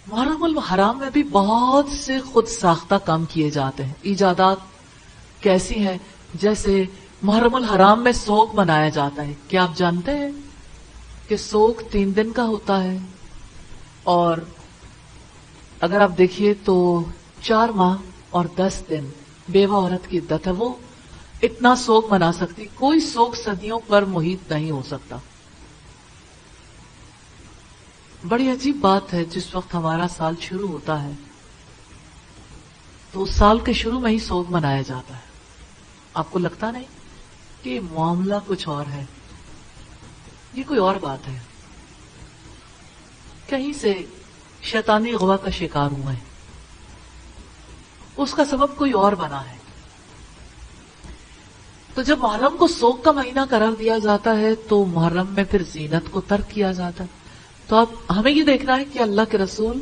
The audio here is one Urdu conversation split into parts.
محرم الحرام میں بھی بہت سے خود ساختہ کام کیے جاتے ہیں. ایجادات کیسی ہیں؟ جیسے محرم الحرام میں سوگ منایا جاتا ہے. کیا آپ جانتے ہیں کہ سوگ 3 دن کا ہوتا ہے؟ اور اگر آپ دیکھیے تو 4 ماہ اور 10 دن بیوہ عورت کی عدت ہے. وہ اتنا سوگ منا سکتی. کوئی سوگ صدیوں پر محیط نہیں ہو سکتا. بڑی عجیب بات ہے، جس وقت ہمارا سال شروع ہوتا ہے تو اس سال کے شروع میں ہی سوگ منایا جاتا ہے. آپ کو لگتا نہیں کہ معاملہ کچھ اور ہے؟ یہ کوئی اور بات ہے. کہیں سے شیطانی غوا کا شکار ہوئے ہیں، اس کا سبب کوئی اور بنا ہے. تو جب محرم کو سوگ کا مہینہ قرار دیا جاتا ہے تو محرم میں پھر زینت کو ترک کیا جاتا ہے. تو اب ہمیں یہ دیکھنا ہے کہ اللہ کے رسول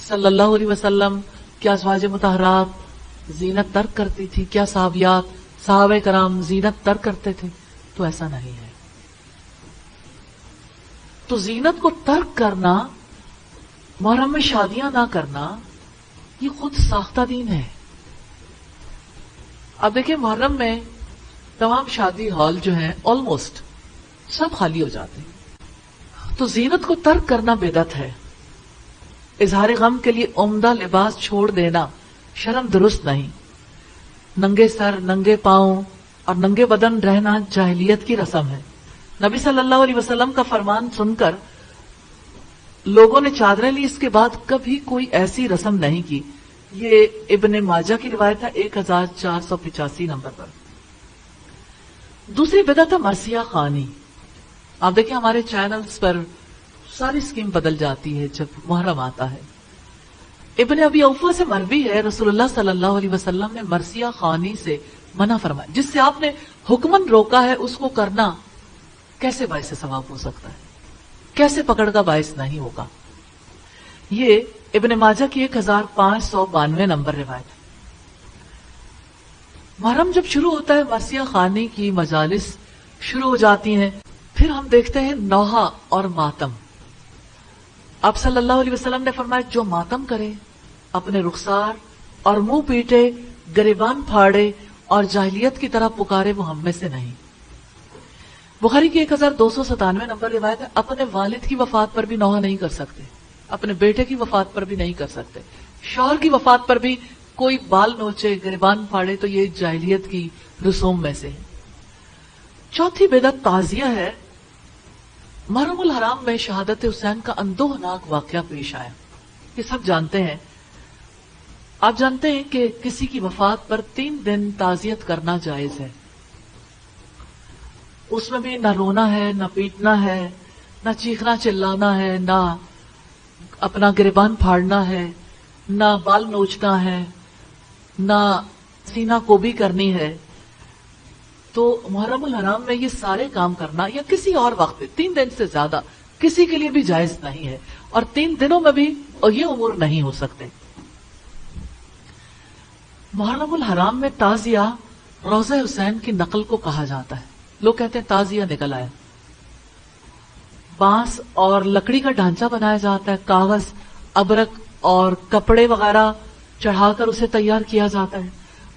صلی اللہ علیہ وسلم کیا ازواج مطہرات زینت ترک کرتی تھی، کیا صحابہ کرام زینت ترک کرتے تھے؟ تو ایسا نہیں ہے. تو زینت کو ترک کرنا، محرم میں شادیاں نہ کرنا، یہ خود ساختہ دین ہے. اب دیکھیں محرم میں تمام شادی ہال جو ہیں آلموسٹ سب خالی ہو جاتے ہیں. تو زینت کو ترک کرنا بدعت ہے. اظہار غم کے لیے عمدہ لباس چھوڑ دینا شرم درست نہیں. ننگے سر، ننگے پاؤں اور ننگے بدن رہنا جاہلیت کی رسم ہے. نبی صلی اللہ علیہ وسلم کا فرمان سن کر لوگوں نے چادریں لی، اس کے بعد کبھی کوئی ایسی رسم نہیں کی. یہ ابن ماجہ کی روایت ہے 1485 نمبر پر. دوسری بدعت ہے مرثیہ خوانی. آپ دیکھیں ہمارے چینلز پر ساری اسکیم بدل جاتی ہے جب محرم آتا ہے. ابن ابی اوفا سے مروی ہے رسول اللہ صلی اللہ علیہ وسلم نے مرثیہ خوانی سے منع فرمایا. جس سے آپ نے حکمن روکا ہے اس کو کرنا کیسے باعث ثواب ہو سکتا ہے؟ کیسے پکڑ کا باعث نہیں ہوگا؟ یہ ابن ماجہ کی 1592 نمبر روایت ہے. محرم جب شروع ہوتا ہے مرثیہ خوانی کی مجالس شروع ہو جاتی ہیں. پھر ہم دیکھتے ہیں نوحہ اور ماتم. آپ صلی اللہ علیہ وسلم نے فرمایا جو ماتم کرے، اپنے رخسار اور منہ پیٹے، گریبان پھاڑے اور جاہلیت کی طرح پکارے، وہ ہم میں سے نہیں. بخاری کی 1297 نمبر روایت ہے. اپنے والد کی وفات پر بھی نوحہ نہیں کر سکتے، اپنے بیٹے کی وفات پر بھی نہیں کر سکتے، شوہر کی وفات پر بھی کوئی بال نوچے، گریبان پھاڑے تو یہ جاہلیت کی رسوم میں سے ہے. چوتھی بدعت تعزیہ ہے. محرم الحرام میں شہادت حسین کا اندوہناک واقعہ پیش آیا. یہ سب جانتے ہیں. آپ جانتے ہیں کہ کسی کی وفات پر 3 دن تعزیت کرنا جائز ہے. اس میں بھی نہ رونا ہے، نہ پیٹنا ہے، نہ چیخنا چلانا ہے، نہ اپنا گریبان پھاڑنا ہے، نہ بال نوچنا ہے، نہ سینہ کوبی کرنی ہے. تو محرم الحرام میں یہ سارے کام کرنا یا کسی اور وقت پہ 3 دن سے زیادہ کسی کے لیے بھی جائز نہیں ہے. اور 3 دنوں میں بھی یہ امور نہیں ہو سکتے. محرم الحرام میں تعزیہ روضہ حسین کی نقل کو کہا جاتا ہے. لوگ کہتے ہیں تعزیہ نکل آیا. بانس اور لکڑی کا ڈھانچہ بنایا جاتا ہے، کاغذ، ابرک اور کپڑے وغیرہ چڑھا کر اسے تیار کیا جاتا ہے.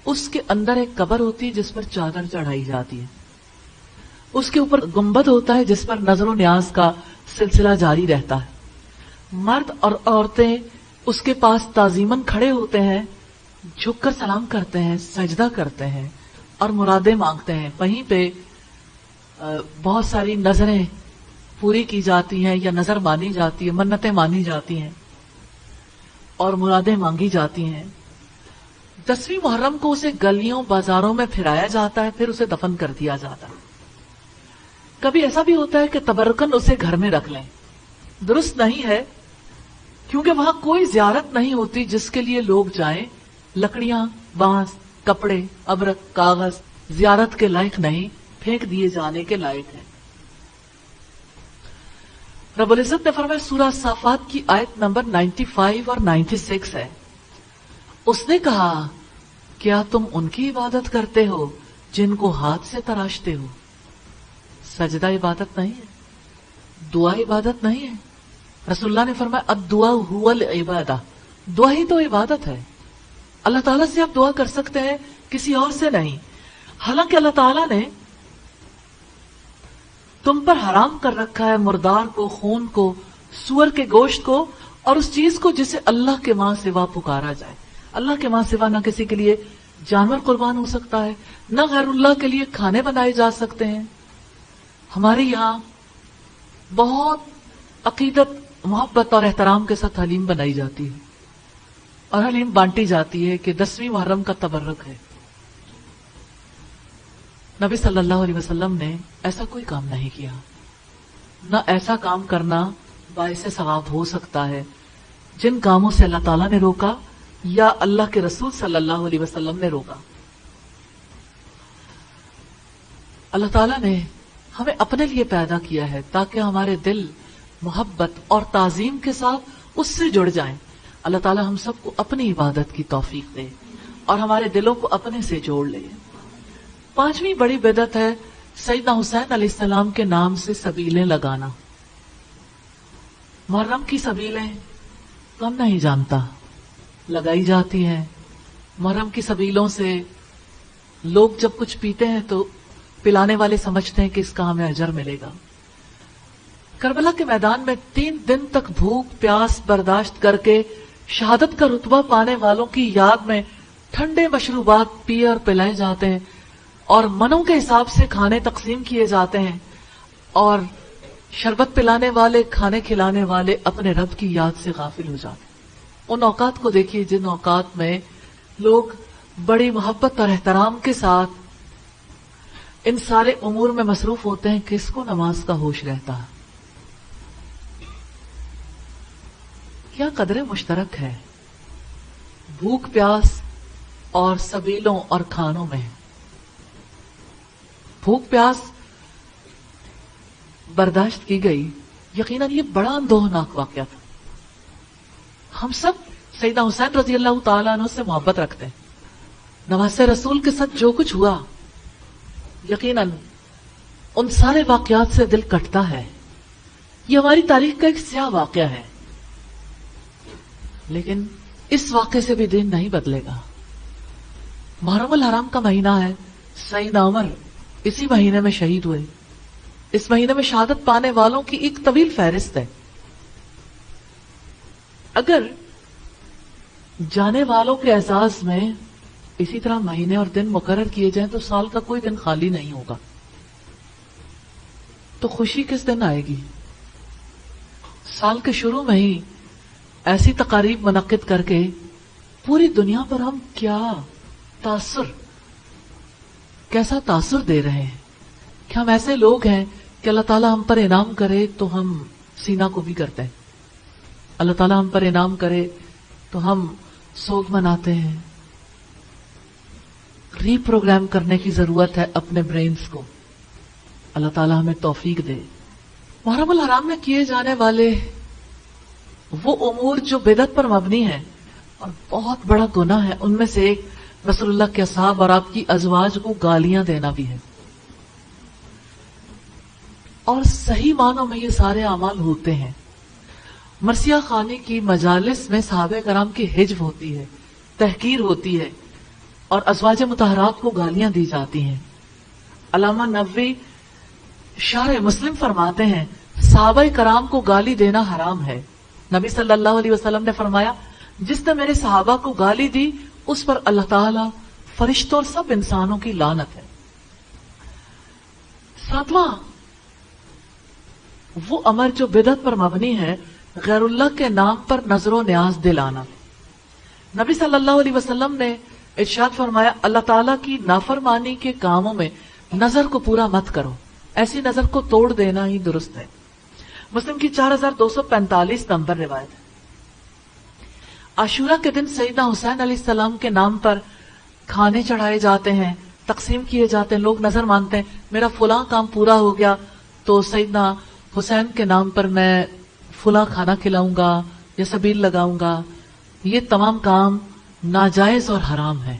اس کے اندر ایک قبر ہوتی ہے جس پر چادر چڑھائی جاتی ہے. اس کے اوپر گنبد ہوتا ہے جس پر نظر و نیاز کا سلسلہ جاری رہتا ہے. مرد اور عورتیں اس کے پاس تعظیماً کھڑے ہوتے ہیں، جھک کر سلام کرتے ہیں، سجدہ کرتے ہیں اور مرادیں مانگتے ہیں. وہیں پہ بہت ساری نظریں پوری کی جاتی ہیں یا نظر مانی جاتی ہے، منتیں مانی جاتی ہیں اور مرادیں مانگی جاتی ہیں. 10ویں محرم کو اسے گلیوں بازاروں میں پھرایا جاتا ہے، پھر اسے دفن کر دیا جاتا ہے. کبھی ایسا بھی ہوتا ہے کہ تبرکن اسے گھر میں رکھ لیں. درست نہیں ہے کیونکہ وہاں کوئی زیارت نہیں ہوتی جس کے لیے لوگ جائیں. لکڑیاں، بانس، کپڑے، ابرک، کاغذ زیارت کے لائق نہیں، پھینک دیے جانے کے لائق ہیں. رب العزت نے فرمایا سورہ صافات کی آیت نمبر 95 اور 96 ہے. اس نے کہا کیا تم ان کی عبادت کرتے ہو جن کو ہاتھ سے تراشتے ہو؟ سجدہ عبادت نہیں ہے، دعا عبادت نہیں ہے، رسول اللہ نے فرمایا الدعاء هو العبادہ، دعا ہی تو عبادت ہے. اللہ تعالیٰ سے آپ دعا کر سکتے ہیں، کسی اور سے نہیں. حالانکہ اللہ تعالیٰ نے تم پر حرام کر رکھا ہے مردار کو، خون کو، سور کے گوشت کو، اور اس چیز کو جسے اللہ کے ماں سوا پکارا جائے. اللہ کے ماں سوا نہ کسی کے لیے جانور قربان ہو سکتا ہے، نہ غیر اللہ کے لیے کھانے بنائے جا سکتے ہیں. ہمارے یہاں بہت عقیدت، محبت اور احترام کے ساتھ حلیم بنائی جاتی ہے، اور حلیم بانٹی جاتی ہے کہ 10ویں محرم کا تبرک ہے. نبی صلی اللہ علیہ وسلم نے ایسا کوئی کام نہیں کیا، نہ ایسا کام کرنا باعث ثواب ہو سکتا ہے. جن کاموں سے اللہ تعالیٰ نے روکا یا اللہ کے رسول صلی اللہ علیہ وسلم نے روکا. اللہ تعالیٰ نے ہمیں اپنے لیے پیدا کیا ہے تاکہ ہمارے دل محبت اور تعظیم کے ساتھ اس سے جڑ جائیں. اللہ تعالیٰ ہم سب کو اپنی عبادت کی توفیق دے اور ہمارے دلوں کو اپنے سے جوڑ لے. 5ویں بڑی بدعت ہے سیدنا حسین علیہ السلام کے نام سے سبیلیں لگانا. محرم کی سبیلیں کم نہیں جانتا، لگائی جاتی ہیں. محرم کی سبیلوں سے لوگ جب کچھ پیتے ہیں تو پلانے والے سمجھتے ہیں کہ اس کا ہمیں اجر ملے گا. کربلا کے میدان میں 3 دن تک بھوک پیاس برداشت کر کے شہادت کا رتبہ پانے والوں کی یاد میں ٹھنڈے مشروبات پیے اور پلائے جاتے ہیں، اور منوں کے حساب سے کھانے تقسیم کیے جاتے ہیں، اور شربت پلانے والے، کھانے کھلانے والے اپنے رب کی یاد سے غافل ہو جاتے ہیں. ان اوقات کو دیکھیے جن اوقات میں لوگ بڑی محبت اور احترام کے ساتھ ان سارے امور میں مصروف ہوتے ہیں، کس کو نماز کا ہوش رہتا ہے؟ کیا قدر مشترک ہے بھوک پیاس اور سبیلوں اور کھانوں میں. بھوک پیاس برداشت کی گئی، یقیناً یہ بڑا اندوہناک واقعہ تھا. ہم سب سیدنا حسین رضی اللہ تعالیٰ عنہ سے محبت رکھتے ہیں. نواز رسول کے ساتھ جو کچھ ہوا، یقیناً ان سارے واقعات سے دل کٹتا ہے. یہ ہماری تاریخ کا ایک سیاہ واقعہ ہے، لیکن اس واقعے سے بھی دین نہیں بدلے گا. محرم الحرام کا مہینہ ہے، سیدنا عمر اسی مہینے میں شہید ہوئے. اس مہینے میں شہادت پانے والوں کی ایک طویل فہرست ہے. اگر جانے والوں کے اعزاز میں اسی طرح مہینے اور دن مقرر کیے جائیں تو سال کا کوئی دن خالی نہیں ہوگا. تو خوشی کس دن آئے گی؟ سال کے شروع میں ہی ایسی تقاریب منعقد کر کے پوری دنیا پر ہم کیسا تاثر دے رہے ہیں کہ ہم ایسے لوگ ہیں کہ اللہ تعالیٰ ہم پر انعام کرے تو ہم سینہ کو بھی کرتے ہیں. اللہ تعالیٰ ہم پر انعام کرے تو ہم سوگ مناتے ہیں. ری پروگرام کرنے کی ضرورت ہے اپنے برینز کو. اللہ تعالیٰ ہمیں توفیق دے. محرم الحرام میں کیے جانے والے وہ امور جو بدعت پر مبنی ہیں اور بہت بڑا گناہ ہے، ان میں سے ایک رسول اللہ کے اصحاب اور آپ کی ازواج کو گالیاں دینا بھی ہے. اور صحیح معنوں میں یہ سارے اعمال ہوتے ہیں. مرثیہ خانی کی مجالس میں صحابہ کرام کی حجب ہوتی ہے، تحقیر ہوتی ہے، اور ازواج مطہرات کو گالیاں دی جاتی ہیں. علامہ نووی شرح مسلم فرماتے ہیں صحابہ کرام کو گالی دینا حرام ہے. نبی صلی اللہ علیہ وسلم نے فرمایا جس نے میرے صحابہ کو گالی دی اس پر اللہ تعالیٰ، فرشتوں اور سب انسانوں کی لعنت ہے. 7واں وہ امر جو بدعت پر مبنی ہے، غیر اللہ کے نام پر نظر و نیاز دلانا. نبی صلی اللہ علیہ وسلم نے ارشاد فرمایا اللہ تعالیٰ کی نافرمانی کے کاموں میں نظر کو پورا مت کرو، ایسی نظر کو توڑ دینا ہی درست ہے. مسلم کی 4245 نمبر روایت ہے. عاشورہ کے دن سیدنا حسین علیہ السلام کے نام پر کھانے چڑھائے جاتے ہیں، تقسیم کیے جاتے ہیں. لوگ نظر مانتے ہیں میرا فلاں کام پورا ہو گیا تو سیدنا حسین کے نام پر میں فلاں کھانا کھلاؤں گا یا سبیل لگاؤں گا. یہ تمام کام ناجائز اور حرام ہے.